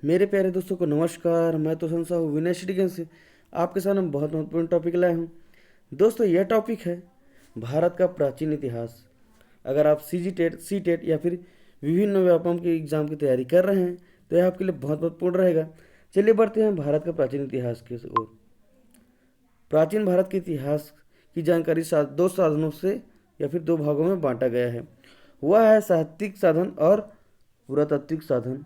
मेरे प्यारे दोस्तों को नमस्कार। मैं तो संसा हूँ विनय श्रीगंज से आपके सामने बहुत महत्वपूर्ण टॉपिक लाया हूँ। दोस्तों यह टॉपिक है भारत का प्राचीन इतिहास। अगर आप सी जी टेट सी टेट या फिर विभिन्न व्यापम के एग्ज़ाम की तैयारी कर रहे हैं तो यह आपके लिए बहुत महत्वपूर्ण रहेगा। चलिए बढ़ते हैं भारत का प्राचीन इतिहास की ओर। प्राचीन भारत के इतिहास की जानकारी दो साधनों से या फिर दो भागों में बांटा गया है। वह है साहित्यिक साधन और पुरातात्विक साधन।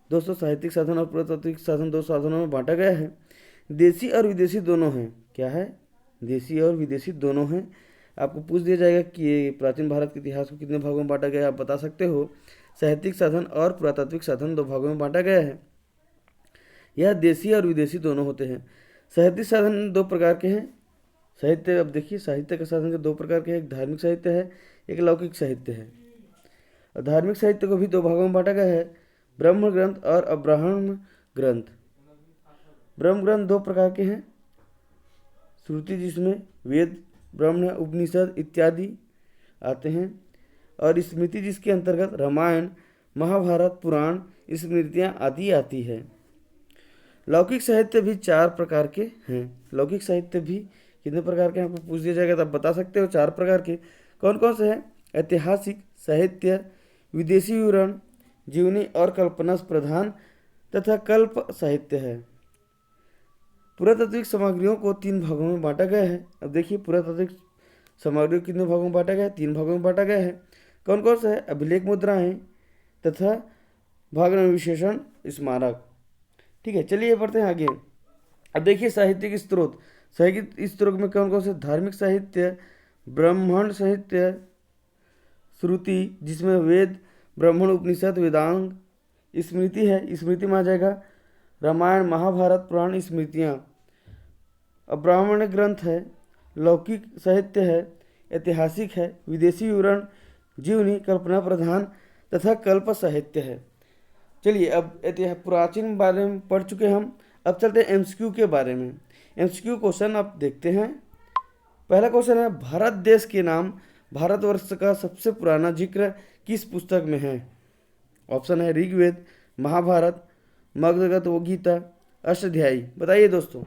दोस्तों साहित्यिक साधन और पुरातात्विक साधन दो साधनों में बांटा गया है। देसी और विदेशी दोनों हैं। क्या है? देसी और विदेशी दोनों हैं। आपको पूछ दिया जाएगा कि ये प्राचीन भारत के इतिहास को कितने भागों में बांटा गया है, आप बता सकते हो। साहित्यिक साधन और पुरातात्विक साधन दो भागों में बांटा गया है। यह देसी और विदेशी दोनों होते हैं। साहित्यिक साधन दो प्रकार के हैं। साहित्य, अब देखिए साहित्य के साधन के दो प्रकार के हैं। एक धार्मिक साहित्य है, एक लौकिक साहित्य है। और धार्मिक साहित्य को भी दो भागों में बांटा गया है, ब्रह्म ग्रंथ और अब्राह्म ग्रंथ। ब्रह्म ग्रंथ दो प्रकार के हैं। श्रुति जिसमें वेद, ब्रह्मण, उपनिषद इत्यादि आते हैं, और स्मृति जिसके अंतर्गत रामायण, महाभारत, पुराण, स्मृतियाँ आदि आती है। लौकिक साहित्य भी चार प्रकार के हैं। लौकिक साहित्य भी कितने प्रकार के हैं आपको पूछ दिया जाएगा तो आप बता सकते हो। चार प्रकार के कौन कौन से हैं? ऐतिहासिक साहित्य, विदेशी विवरण, जीवनी और कल्पना प्रधान तथा कल्प साहित्य है। पुरातात्विक सामग्रियों को तीन भागों में बांटा गया है। अब देखिए पुरातात्विक सामग्रियों को कितने भागों में बांटा गया है? तीन भागों में बांटा गया है। कौन कौन सा है? अभिलेख मुद्राएं तथा भाग्न विशेषण स्मारक। ठीक है, चलिए बढ़ते हैं आगे। अब देखिए साहित्यिक स्रोत। साहित्यिक स्रोत में कौन कौन से? धार्मिक साहित्य, ब्राह्मण साहित्य, श्रुति जिसमें वेद, ब्राह्मण, उपनिषद, वेदांग, स्मृति है, स्मृति में आ जाएगा रामायण, महाभारत, पुराण, स्मृतियाँ। अब ब्राह्मण ग्रंथ है, लौकिक साहित्य है, ऐतिहासिक है, विदेशी विवरण, जीवनी, कल्पना प्रधान तथा कल्प साहित्य है। चलिए अब इतिहास प्राचीन बारे में पढ़ चुके हम। अब चलते हैं एमसीक्यू के बारे में। एमसीक्यू क्वेश्चन आप देखते हैं। पहला क्वेश्चन है, भारत देश के नाम भारतवर्ष का सबसे पुराना जिक्र किस पुस्तक में है? ऑप्शन है ऋग्वेद, महाभारत, मगध गीता, अष्टाध्यायी। बताइए दोस्तों,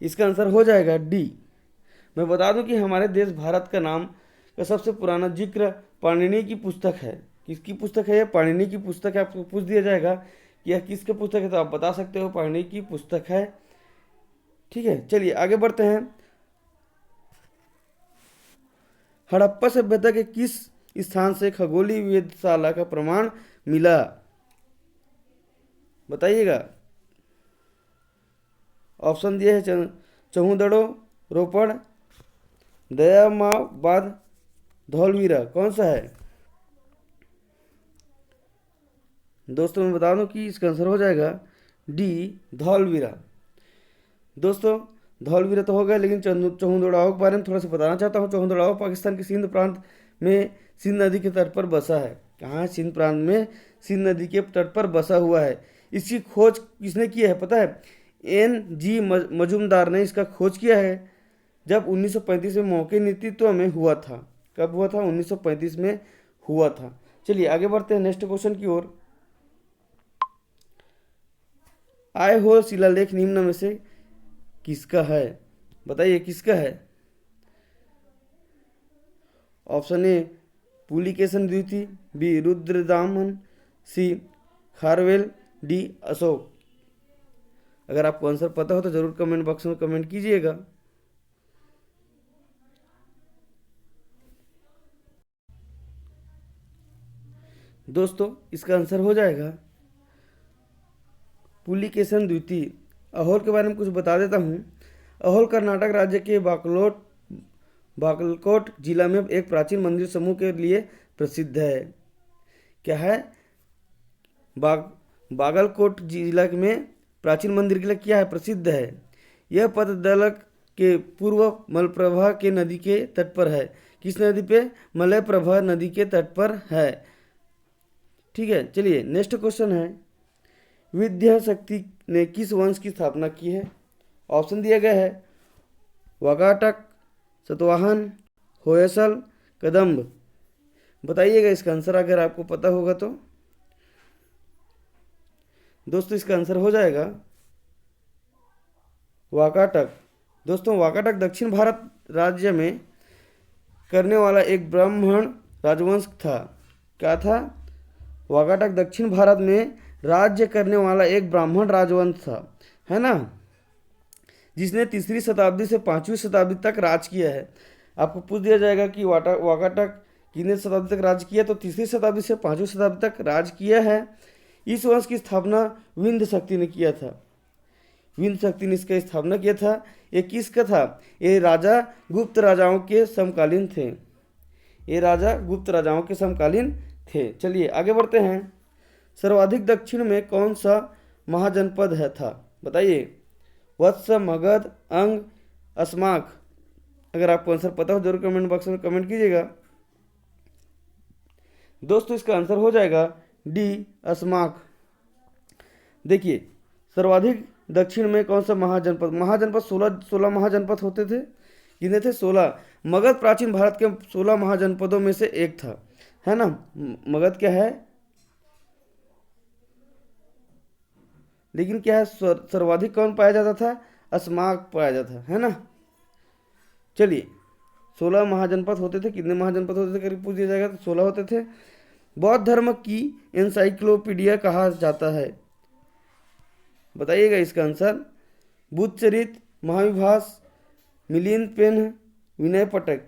इसका आंसर हो जाएगा डी। मैं बता दूं कि हमारे देश भारत का नाम का सबसे पुराना जिक्र पाणिनि की पुस्तक है। किसकी पुस्तक है? यह पाणिनि की पुस्तक है। आपको पूछ दिया जाएगा कि यह किसकी पुस्तक है तो आप बता सकते हो पाणिनि की पुस्तक है। ठीक है, चलिए आगे बढ़ते हैं। हड़प्पा सभ्यता के किस स्थान से खगोलीय वेधशाला का प्रमाण मिला? बताइएगा। ऑप्शन दिए हैं चहुदड़ो, रोपड़, दयामाबाद, धौलवीरा। कौन सा है? दोस्तों मैं बता दूं कि इसका आंसर हो जाएगा डी, धौलवीरा। दोस्तों धौलवीरा तो हो गया, लेकिन चहुदड़ाओ के बारे में थोड़ा सा बताना चाहता हूँ। चहुदड़ाओ पाकिस्तान के सिंध प्रांत में सिंध नदी के तट पर बसा है। कहाँ है? सिंध प्रांत में सिंध नदी के तट पर बसा हुआ है। इसकी खोज किसने की है पता है? N.G. मजूमदार ने इसका खोज किया है जब 1935 में मौके नेतृत्व में हुआ था। कब हुआ था? 1935 में हुआ था। चलिए आगे बढ़ते हैं नेक्स्ट क्वेश्चन की ओर। आए हो शिलालेख निम्न में से किसका है? बताइए किसका है? ऑप्शन ए पुलिकेशन द्वितीय, बी रुद्रदामन, सी खारवेल, डी अशोक। अगर आपको आंसर पता हो तो जरूर कमेंट बॉक्स में कमेंट कीजिएगा। दोस्तों इसका आंसर हो जाएगा पुलिकेशन द्वितीय। अहोल के बारे में कुछ बता देता हूँ। अहोल कर्नाटक राज्य के बागलकोट जिला में एक प्राचीन मंदिर समूह के लिए प्रसिद्ध है। क्या है? बागलकोट जिला में प्राचीन मंदिर के लिए क्या है? प्रसिद्ध है। यह पतदलक के पूर्व मलप्रभा के नदी के तट पर है। किस नदी पे? मलयप्रभा नदी के तट पर है। ठीक है, चलिए नेक्स्ट क्वेश्चन है, विद्याशक्ति ने किस वंश की स्थापना की है? ऑप्शन दिया गया है वाकाटक, सतवाहन, होयसल, कदम्ब। बताइएगा इसका आंसर अगर आपको पता होगा तो। दोस्तों इसका आंसर हो जाएगा वाकाटक। दोस्तों वाकाटक दक्षिण भारत राज्य में करने वाला एक ब्राह्मण राजवंश था। क्या था? वाकाटक दक्षिण भारत में राज्य करने वाला एक ब्राह्मण राजवंश था, है ना, जिसने 3री शताब्दी से 5वीं शताब्दी तक राज किया है। आपको पूछ दिया जाएगा कि वाकाटक कितने शताब्दी तक राज किया, तो 3री शताब्दी से 5वीं शताब्दी तक राज किया है। इस वंश की स्थापना विंध्य शक्ति ने किया था। विंध्य शक्ति ने इसका स्थापना किया था। ये किसका था? ये राजा गुप्त राजाओं के समकालीन थे। ये राजा गुप्त राजाओं के समकालीन थे। चलिए आगे बढ़ते हैं। सर्वाधिक दक्षिण में कौन सा महाजनपद है था? बताइए। वत्स, मगध, अंग, अस्माक। अगर आपको आंसर पता हो जरूर कमेंट बॉक्स में कमेंट कीजिएगा। दोस्तों इसका आंसर हो जाएगा डी, अस्माक। देखिए सर्वाधिक दक्षिण में कौन सा महाजनपद? महाजनपद 16 महाजनपद होते थे। कितने थे? 16। मगध प्राचीन भारत के 16 महाजनपदों में से एक था, है ना। मगध क्या है, लेकिन क्या है, सर्वाधिक कौन पाया जाता था? अस्माक पाया जाता है ना। चलिए 16 महाजनपद होते थे। कितने महाजनपद होते थे करीब पूछ दिया जाएगा तो 16 होते थे। बौद्ध धर्म की एनसाइक्लोपीडिया कहा जाता है? बताइएगा इसका आंसर। बुद्धचरित, महाविभास, मिलिंद पेन, विनय पटक।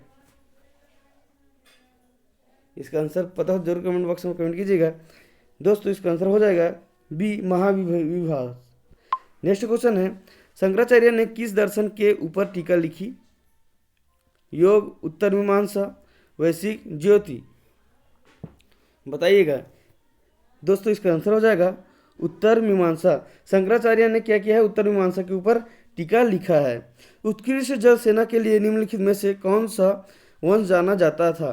इसका आंसर पता हो जरूर कमेंट बॉक्स में कमेंट कीजिएगा। दोस्तों इसका आंसर हो जाएगा बी, महाविभास। नेक्स्ट क्वेश्चन है, शंकराचार्य ने किस दर्शन के ऊपर टीका लिखी? योग, उत्तर मीमांसा, वैशिक, ज्योति। बताइएगा। दोस्तों इसका आंसर हो जाएगा उत्तर मीमांसा। शंकराचार्य ने क्या किया है? उत्तर मीमांसा के ऊपर टीका लिखा है। उत्कृष्ट जल सेना के लिए निम्नलिखित में से कौन सा वंश जाना जाता था?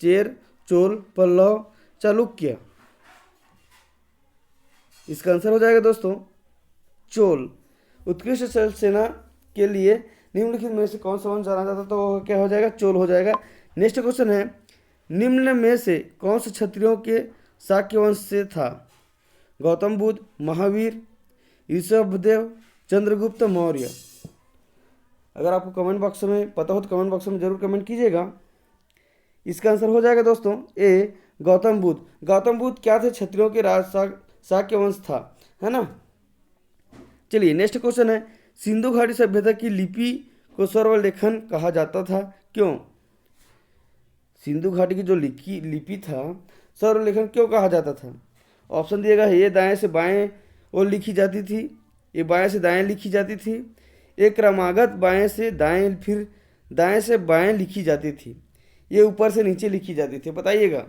चेर, चोल, पल्लव, चालुक्य। इसका आंसर हो जाएगा दोस्तों चोल। उत्कृष्ट जल सेना के लिए निम्नलिखित में से कौन सा वंश जाना जाता था? तो वो क्या हो जाएगा? चोल हो जाएगा। नेक्स्ट क्वेश्चन है, निम्न में से कौन से क्षत्रियों के शाक्य वंश से था? गौतम बुद्ध, महावीर, ऋषभदेव, चंद्रगुप्त मौर्य। अगर आपको कमेंट बॉक्स में पता हो तो कमेंट बॉक्स में जरूर कमेंट कीजिएगा। इसका आंसर हो जाएगा दोस्तों ए, गौतम बुद्ध। गौतम बुद्ध क्या थे? क्षत्रियों के शाक्य वंश था, है ना। चलिए नेक्स्ट क्वेश्चन है, सिंधु घाटी सभ्यता की लिपि को सर्वलेखन कहा जाता था? क्यों? सिंधु घाटी की जो लिपि था सर्वलेखन क्यों कहा जाता था? ऑप्शन दिएगा, ये दाएं से बाएं और लिखी जाती थी, ये बाएं से दाएं लिखी जाती थी, एक क्रमागत बाएं से दाएं फिर दाएं से बाएं लिखी जाती थी, ये ऊपर से नीचे लिखी जाती थी। बताइएगा।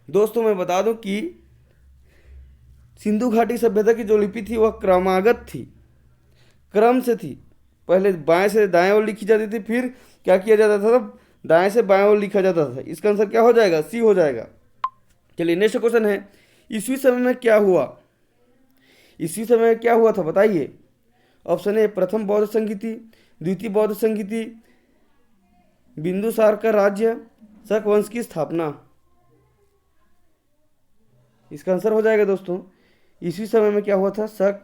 दोस्तों मैं बता दूं कि सिंधु घाटी सभ्यता की जो लिपि थी वह क्रमागत थी, क्रम से थी। पहले बाएं से दाएं ओर लिखी जाती थी, फिर क्या किया जाता था? तब दाएं से बाएं ओर लिखा जाता था। इसका आंसर क्या हो जाएगा? सी हो जाएगा। चलिए नेक्स्ट क्वेश्चन है, ईसवी समय में क्या हुआ? ईसवी समय में क्या हुआ था? बताइए। ऑप्शन ए, प्रथम बौद्ध संगीति, द्वितीय बौद्ध संगीति, बिंदुसार का राज्य, शक वंश की स्थापना। इसका आंसर हो जाएगा दोस्तों, ईसवी समय में क्या हुआ था? शक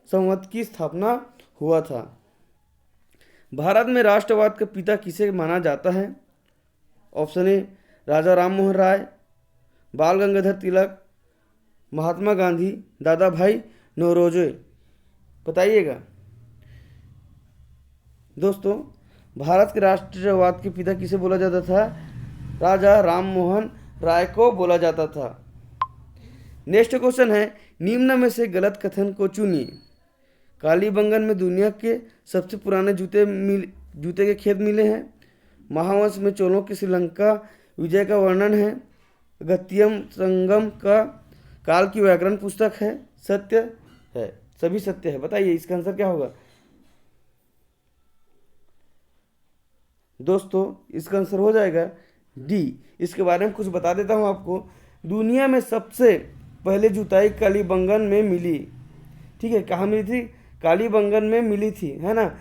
संवत की स्थापना हुआ था। भारत में राष्ट्रवाद का पिता किसे माना जाता है? ऑप्शन ए, राजा राम मोहन राय, बाल गंगाधर तिलक, महात्मा गांधी, दादा भाई नौरोजी। बताइएगा। दोस्तों भारत के राष्ट्रवाद के पिता किसे बोला जाता था? राजा राम मोहन राय को बोला जाता था। नेक्स्ट क्वेश्चन है, निम्न में से गलत कथन को चुनिए। कालीबंगन में दुनिया के सबसे पुराने जूते के खेत मिले हैं। महावंश में चोलों की श्रीलंका विजय का वर्णन है। गद्यम संगम का काल की व्याकरण पुस्तक है। सत्य है, सभी सत्य है। बताइए इसका आंसर क्या होगा? दोस्तों इसका आंसर हो जाएगा डी। इसके बारे में कुछ बता देता हूँ आपको। दुनिया में सबसे पहले जुताई कालीबंगन में मिली। ठीक है, कहाँ मिली थी? कालीबंगन में मिली थी, है ना।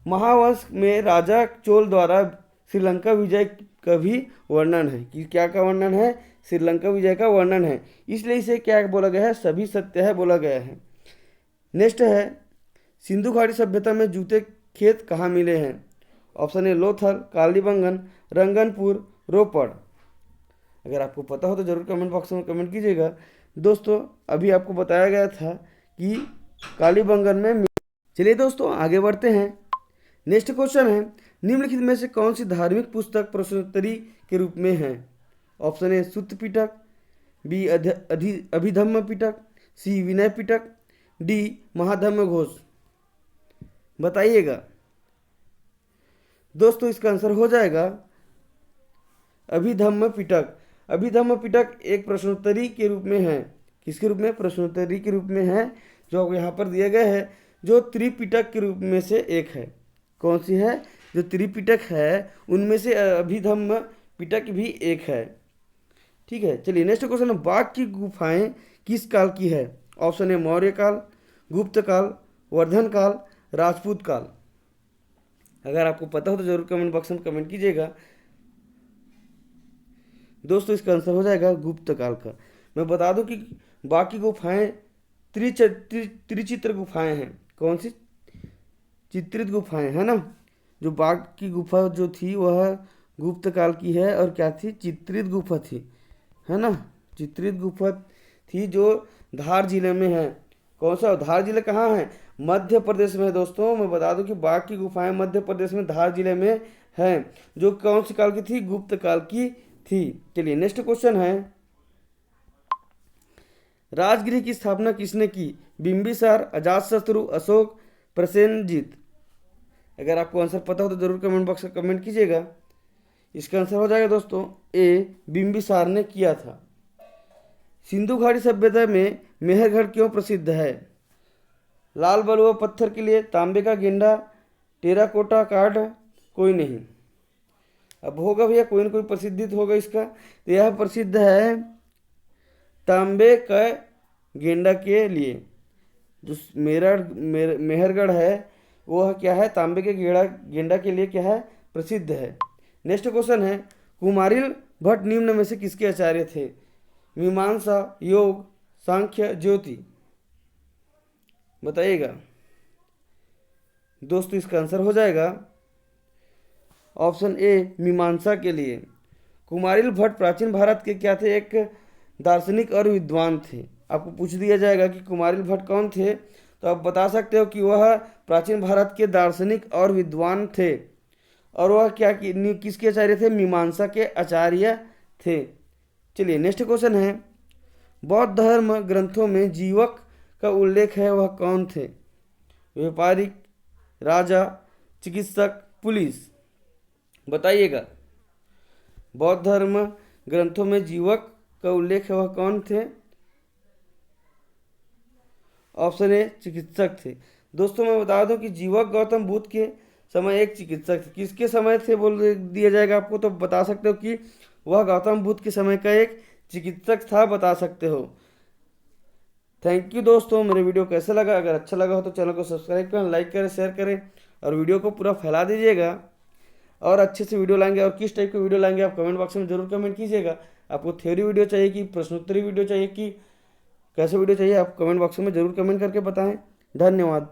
महावंश में राजा चोल द्वारा श्रीलंका विजय का भी वर्णन है। कि क्या का वर्णन है? श्रीलंका विजय का वर्णन है, इसलिए इसे क्या बोला गया है, सभी सत्य है बोला गया है। नेक्स्ट है, सिंधु घाटी सभ्यता में जूते खेत कहाँ मिले हैं? ऑप्शन ए लोथल, कालीबंगन, रंगनपुर, रोपड़। अगर आपको पता हो तो जरूर कमेंट बॉक्स में कमेंट कीजिएगा। दोस्तों अभी आपको बताया गया था कि कालीबंगन में। चलिए दोस्तों आगे बढ़ते हैं। नेक्स्ट क्वेश्चन है, निम्नलिखित में से कौन सी धार्मिक पुस्तक प्रश्नोत्तरी के रूप में है? Option A Sutta Pitaka, B Abhidhamma Pitaka, C Vinaya Pitaka, D Mahadhamma Ghosh. बताइएगा दोस्तों, इसका आंसर हो जाएगा अभिधम्म पिटक। अभिधम्म पिटक एक प्रश्नोत्तरी के रूप में है। किसके रूप में? प्रश्नोत्तरी के रूप में है, जो यहाँ पर दिया गया है, जो त्रिपिटक के रूप में से एक है। कौन सी है? जो त्रिपिटक है उनमें से अभिधम्म पिटक भी एक है। ठीक है, चलिए नेक्स्ट क्वेश्चन है, बाघ की गुफाएं किस काल की है? ऑप्शन ए मौर्य काल, गुप्त काल, वर्धन काल, राजपूत काल। अगर आपको पता हो तो जरूर कमेंट बॉक्स में कमेंट कीजिएगा। दोस्तों इसका आंसर हो जाएगा गुप्त काल का। मैं बता दूं कि बाघ की गुफाएं त्रिचित्र गुफाएं हैं। कौन सी? चित्रित गुफाएं है ना। जो बाघ की गुफा जो थी वह गुप्त काल की है, और क्या थी? चित्रित गुफा थी, है ना। चित्रित गुफा थी जो धार जिले में है। कौन सा? धार जिले कहाँ है? मध्य प्रदेश में है। दोस्तों मैं बता दूं कि बाघ की गुफाएं मध्य प्रदेश में धार जिले में है, जो कौन सी काल की थी? गुप्त काल की थी। चलिए नेक्स्ट क्वेश्चन है, राजगृह की स्थापना किसने की? बिंबिसार, अजातशत्रु, अशोक, प्रसेनजीत। अगर आपको आंसर पता हो तो जरूर कमेंट बॉक्स में कमेंट कीजिएगा। इसका आंसर हो जाएगा दोस्तों ए, बिंबिसार ने किया था। सिंधु घाटी सभ्यता में मेहरगढ़ क्यों प्रसिद्ध है? लाल बलुआ पत्थर के लिए, तांबे का गेंडा, टेराकोटा कार्ड, कोई नहीं। अब होगा भैया कोई ना कोई प्रसिद्धि तो होगा इसका। तो यह प्रसिद्ध है तांबे का गेंडा के लिए। जो मेहरगढ़ है वह क्या है? तांबे के गेंडा के लिए क्या है? प्रसिद्ध है। नेक्स्ट क्वेश्चन है, कुमारिल भट्ट निम्न में से किसके आचार्य थे? मीमांसा, योग, सांख्य, ज्योति। बताइएगा दोस्तों, इसका आंसर हो जाएगा ऑप्शन ए, मीमांसा के लिए। कुमारिल भट्ट प्राचीन भारत के क्या थे? एक दार्शनिक और विद्वान थे। आपको पूछ दिया जाएगा कि कुमारिल भट्ट कौन थे, तो आप बता सकते हो कि वह प्राचीन भारत के दार्शनिक और विद्वान थे। और वह क्या किसके आचार्य थे? मीमांसा के आचार्य थे। चलिए नेक्स्ट क्वेश्चन है, बौद्ध धर्म ग्रंथों में जीवक का उल्लेख है, वह कौन थे? व्यापारिक, राजा, चिकित्सक, पुलिस। बताइएगा बौद्ध धर्म ग्रंथों में जीवक का उल्लेख है, वह कौन थे? ऑप्शन ए, चिकित्सक थे। दोस्तों मैं बता दूं कि जीवक गौतम बुद्ध के समय एक चिकित्सक थे। किसके समय थे बोल दिया जाएगा आपको, तो बता सकते हो कि वह गौतम बुद्ध के समय का एक चिकित्सक था, बता सकते हो। थैंक यू दोस्तों। मेरे वीडियो कैसा लगा? अगर अच्छा लगा हो तो चैनल को सब्सक्राइब करें, लाइक करें, शेयर करें, और वीडियो को पूरा फैला दीजिएगा। और अच्छे से वीडियो लाएंगे, और किस टाइप की वीडियो लाएंगे आप कमेंट बॉक्स में जरूर कमेंट कीजिएगा। आपको थ्योरी वीडियो चाहिए कि प्रश्नोत्तरी वीडियो चाहिए कि कैसे वीडियो चाहिए, आप कमेंट बॉक्स में जरूर कमेंट करके बताएं। धन्यवाद।